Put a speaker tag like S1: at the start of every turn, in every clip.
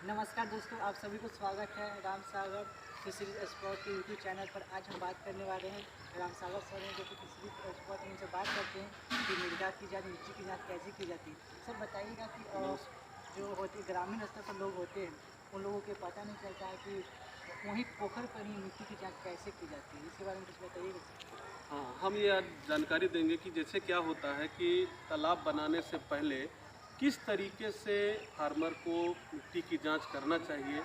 S1: नमस्कार दोस्तों, आप सभी को स्वागत है राम सागर फिशरीज स्पॉट के यूट्यूब चैनल पर। आज हम बात करने वाले हैं राम सागर सर हैं जो कि फिशरीज स्पॉट इनसे बात करते हैं कि मृदा की जाँच, मिट्टी की जाँच कैसे की जाती है। सर बताइएगा कि जो होती ग्रामीण स्तर पर लोग होते हैं उन लोगों के पता नहीं चलता है कि वहीं पोखर पर ही मिट्टी की जाँच कैसे की जाती है। इसके बारे में कुछ बताइएगा सर।
S2: हाँ, हम ये आज जानकारी देंगे कि जैसे क्या होता है कि तालाब बनाने से पहले किस तरीके से फार्मर को मिट्टी की जांच करना चाहिए।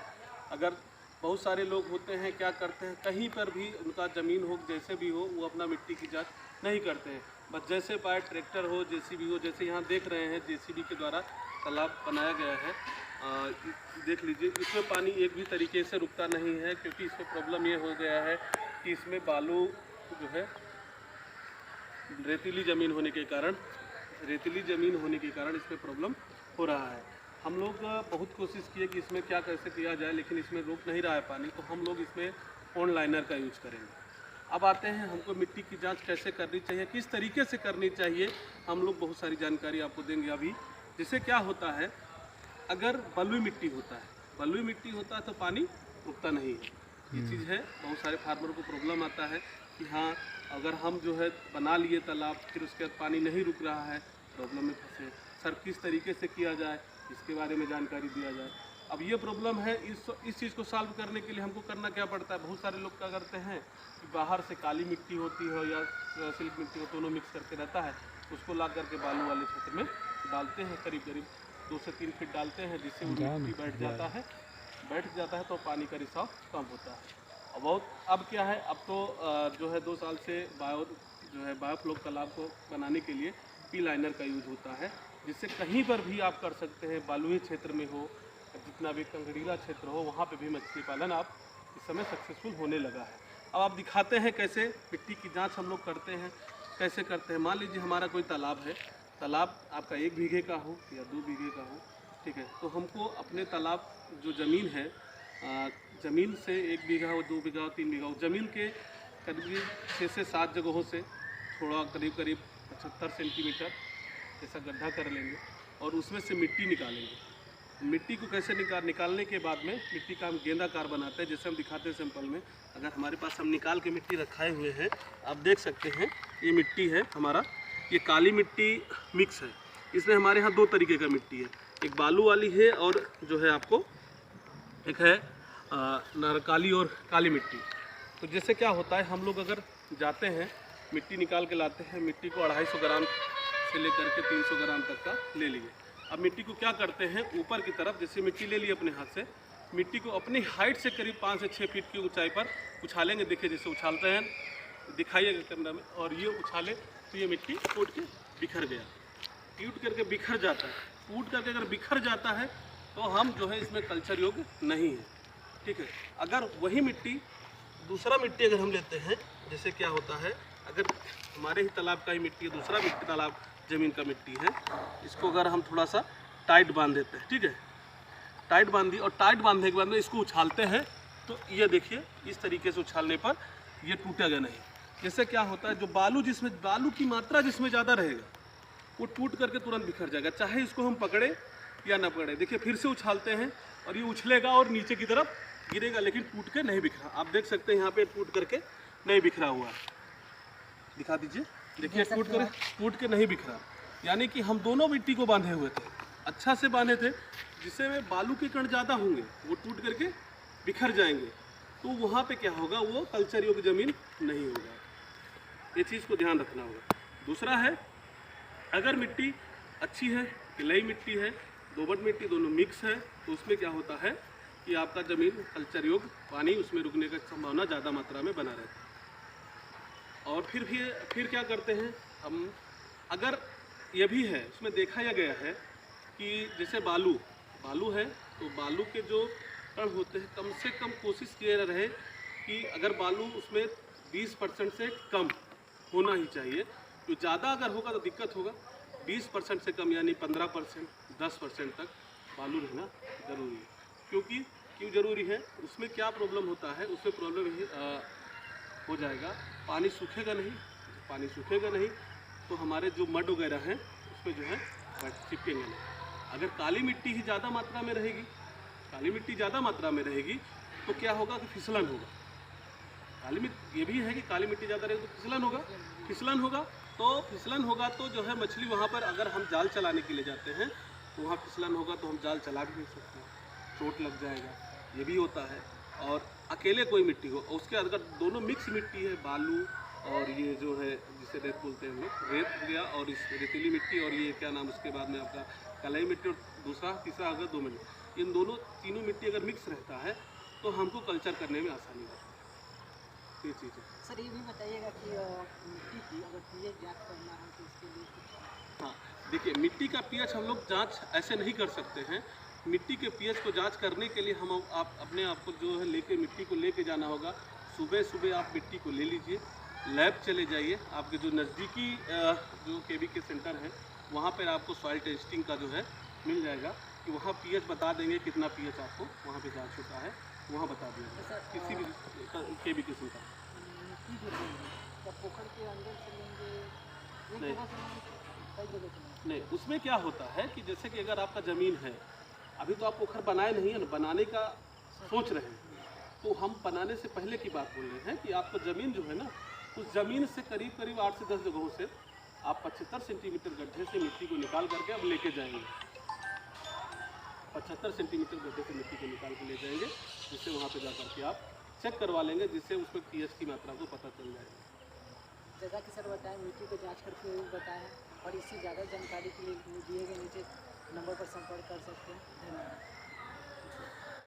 S2: अगर बहुत सारे लोग होते हैं क्या करते हैं, कहीं पर भी उनका ज़मीन हो जैसे भी हो वो अपना मिट्टी की जांच नहीं करते हैं। बस जैसे पाए ट्रैक्टर हो, जेसीबी हो, जैसे यहाँ देख रहे हैं जेसीबी के द्वारा तालाब बनाया गया है। देख लीजिए, इसमें पानी एक भी तरीके से रुकता नहीं है क्योंकि इसमें प्रॉब्लम ये हो गया है कि इसमें बालू जो है रेतीली ज़मीन होने के कारण इसमें प्रॉब्लम हो रहा है। हम लोग बहुत कोशिश किए कि इसमें क्या कैसे किया जाए, लेकिन इसमें रुक नहीं रहा है पानी, तो हम लोग इसमें पॉन्ड लाइनर का यूज करेंगे। अब आते हैं हमको मिट्टी की जांच कैसे करनी चाहिए, किस तरीके से करनी चाहिए। हम लोग बहुत सारी जानकारी आपको देंगे अभी। जैसे क्या होता है, अगर बलुई मिट्टी होता है तो पानी रुकता नहीं है। ये चीज़ है, बहुत सारे फार्मर को प्रॉब्लम आता है कि हाँ अगर हम जो है बना लिए तालाब, फिर उसके बाद पानी नहीं रुक रहा है, प्रॉब्लम में फंसे। सर किस तरीके से किया जाए इसके बारे में जानकारी दिया जाए। अब ये प्रॉब्लम है, इस चीज़ को सॉल्व करने के लिए हमको करना क्या पड़ता है। बहुत सारे लोग क्या करते हैं कि बाहर से काली मिट्टी होती है या सिल्क मिट्टी हो, दोनों मिक्स करके रहता है, उसको ला करके बालू वाले क्षेत्र में डालते हैं। करीब करीब 2 से 3 फीट डालते हैं, जिससे वो मिट्टी बैठ जाता है तो पानी का रिसाव कम होता है। और बहुत अब क्या है, अब तो जो है 2 साल से बायोफ्लोक तालाब को बनाने के लिए पी लाइनर का यूज होता है, जिससे कहीं पर भी आप कर सकते हैं। बालुई क्षेत्र में हो, जितना भी कंकड़ीला क्षेत्र हो, वहाँ पे भी मछली पालन आप इस समय सक्सेसफुल होने लगा है। अब आप दिखाते हैं कैसे मिट्टी की जांच हम लोग करते हैं। कैसे करते हैं, मान लीजिए हमारा कोई तालाब है, तालाब आपका 1 बीघे का हो या 2 बीघे का हो, ठीक है। तो हमको अपने तालाब जो ज़मीन है, ज़मीन से 1 बीघा हो, 2 बीघा हो, 3 बीघा हो, ज़मीन के करीब 6 से 7 जगहों से थोड़ा करीब 75 सेंटीमीटर जैसा गड्ढा कर लेंगे और उसमें से मिट्टी निकालेंगे। मिट्टी को कैसे निकालने के बाद में मिट्टी का हम गेंदाकार बनाते हैं, जैसे हम दिखाते हैं सैंपल में। अगर हमारे पास हम निकाल के मिट्टी रखाए हुए हैं, आप देख सकते हैं ये मिट्टी है हमारा, ये काली मिट्टी मिक्स है। इसमें हमारे यहाँ 2 तरीके का मिट्टी है, एक बालू वाली है और जो है आपको एक है काली और काली मिट्टी। तो जैसे क्या होता है, हम लोग अगर जाते हैं मिट्टी निकाल के लाते हैं, मिट्टी को 250 ग्राम से लेकर के 300 ग्राम तक का ले लिए। अब मिट्टी को क्या करते हैं, ऊपर की तरफ जैसे मिट्टी ले ली अपने हाथ से, मिट्टी को अपनी हाइट से करीब 5 से 6 फीट की ऊंचाई पर उछालेंगे। देखिए जैसे उछालते हैं, दिखाइएगा कैमरा में। और ये उछाले तो ये मिट्टी टूट के बिखर गया, टूट करके बिखर जाता है। टूट करके अगर बिखर जाता है तो हम जो है इसमें कल्चर योग्य नहीं है, ठीक है। अगर वही मिट्टी, दूसरा मिट्टी अगर हम लेते हैं, जैसे क्या होता है, अगर हमारे ही तालाब का ही मिट्टी है, दूसरा मिट्टी तालाब ज़मीन का मिट्टी है, इसको अगर हम थोड़ा सा टाइट बांध देते हैं, ठीक है, टाइट बांध दी, और टाइट बांधने के बाद में इसको उछालते हैं, तो ये देखिए इस तरीके से उछालने पर ये टूटेगा नहीं। जैसे क्या होता है, जो बालू की मात्रा जिसमें ज़्यादा रहेगा वो टूट करके तुरंत बिखर जाएगा, चाहे इसको हम पकड़े या ना पकड़े। देखिए फिर से उछालते हैं और ये उछलेगा और नीचे की तरफ गिरेगा, लेकिन टूट के नहीं बिखरा। आप देख सकते हैं यहाँ पे टूट करके नहीं बिखरा हुआ है, दिखा दीजिए। देखिए टूट के नहीं बिखरा, यानी कि हम दोनों मिट्टी को बांधे हुए थे, अच्छा से बांधे थे, जिससे में बालू के कण ज़्यादा होंगे, वो टूट करके बिखर जाएंगे, तो वहाँ पे क्या होगा, वो कल्चर योग्य ज़मीन नहीं होगा। ये चीज़ को ध्यान रखना होगा। दूसरा है, अगर मिट्टी अच्छी है, गिलई मिट्टी है, दोमट मिट्टी, दोनों मिक्स है, तो उसमें क्या होता है कि आपका ज़मीन कल्चर योग्य, पानी उसमें रुकने का संभावना ज़्यादा मात्रा में बना रहता है। और फिर क्या करते हैं हम, अगर ये भी है, उसमें देखा गया है कि जैसे बालू है, तो बालू के जो कण होते हैं, कम से कम कोशिश किया रहे कि अगर बालू उसमें 20% से कम होना ही चाहिए। तो ज़्यादा अगर होगा तो दिक्कत होगा। 20% से कम यानी 15%, 10% तक बालू रहना ज़रूरी है। क्यों ज़रूरी है, उसमें क्या प्रॉब्लम होता है, उसमें प्रॉब्लम हो जाएगा, पानी सूखेगा नहीं तो हमारे जो मड वगैरह हैं उसमें जो है चिपकेंगे नहीं। अगर काली मिट्टी ही ज़्यादा मात्रा में रहेगी काली मिट्टी ज़्यादा मात्रा में रहेगी तो क्या होगा कि फिसलन होगा। काली मिट्टी ये भी है कि काली मिट्टी ज़्यादा रहेगी तो फिसलन होगा। फिसलन होगा तो जो है मछली वहाँ पर, अगर हम जाल चलाने के लिए जाते हैं तो वहाँ फिसलन होगा तो हम जाल चला भी नहीं सकते हैं, चोट लग जाएगा, ये भी होता है। और अकेले कोई मिट्टी हो, उसके अगर दोनों मिक्स मिट्टी है, बालू और ये जो है जिसे रेत बोलते हैं हम लोग, रेत हो गया और इस रेतीली मिट्टी और ये क्या नाम, उसके बाद में आपका कलाई मिट्टी और दूसरा तीसरा अगर 2 मिनट, इन दोनों तीनों मिट्टी अगर मिक्स रहता है तो हमको कल्चर करने में आसानी होती है। ये चीज़ है।
S1: सर ये भी बताइएगा कि मिट्टी की अगर पीएच जांच करना है तो इसके लिए कुछ।
S2: हाँ, देखिए मिट्टी का पीएच हम लोग जांच ऐसे नहीं कर सकते हैं। मिट्टी के पीएच को जांच करने के लिए हम आप अपने आप को जो है लेके मिट्टी को लेके जाना होगा। सुबह सुबह आप मिट्टी को ले लीजिए, लैब चले जाइए, आपके जो नज़दीकी जो केवीके सेंटर है वहाँ पर आपको सॉइल टेस्टिंग का जो है मिल जाएगा कि वहाँ पीएच बता देंगे कितना पीएच आपको वहाँ पे जांच होता है, वहाँ बता दिया किसी भी केवीके सेंटर।
S1: मिट्टी जो लेंगे क्या पोखर के अंदर से लेंगे, एक
S2: नहीं।
S1: जगह से लेंगे, कई जगह से लेंगे?
S2: नहीं, उसमें क्या होता है कि जैसे कि अगर आपका ज़मीन है, अभी तो आप पोखर बनाए नहीं है ना, बनाने का सोच रहे हैं, तो हम बनाने से पहले की बात बोल रहे हैं कि आपका ज़मीन जो है ना, उस ज़मीन से करीब करीब 8 से 10 जगहों से आप 75 सेंटीमीटर गड्ढे से मिट्टी को निकाल करके अब लेके जाएंगे। 75 सेंटीमीटर गड्ढे से मिट्टी को निकाल के ले जाएंगे, जिससे वहाँ पे जा करके आप चेक करवा लेंगे, जिससे उसमें पीएच की मात्रा को पता चल जाएगा।
S1: जैसा कि सर बताएं मिट्टी को जांच करके बताएं, और इससे ज़्यादा जानकारी के लिए दिए गए नीचे नंबर पर संपर्क कर सकते हैं। धन्यवाद।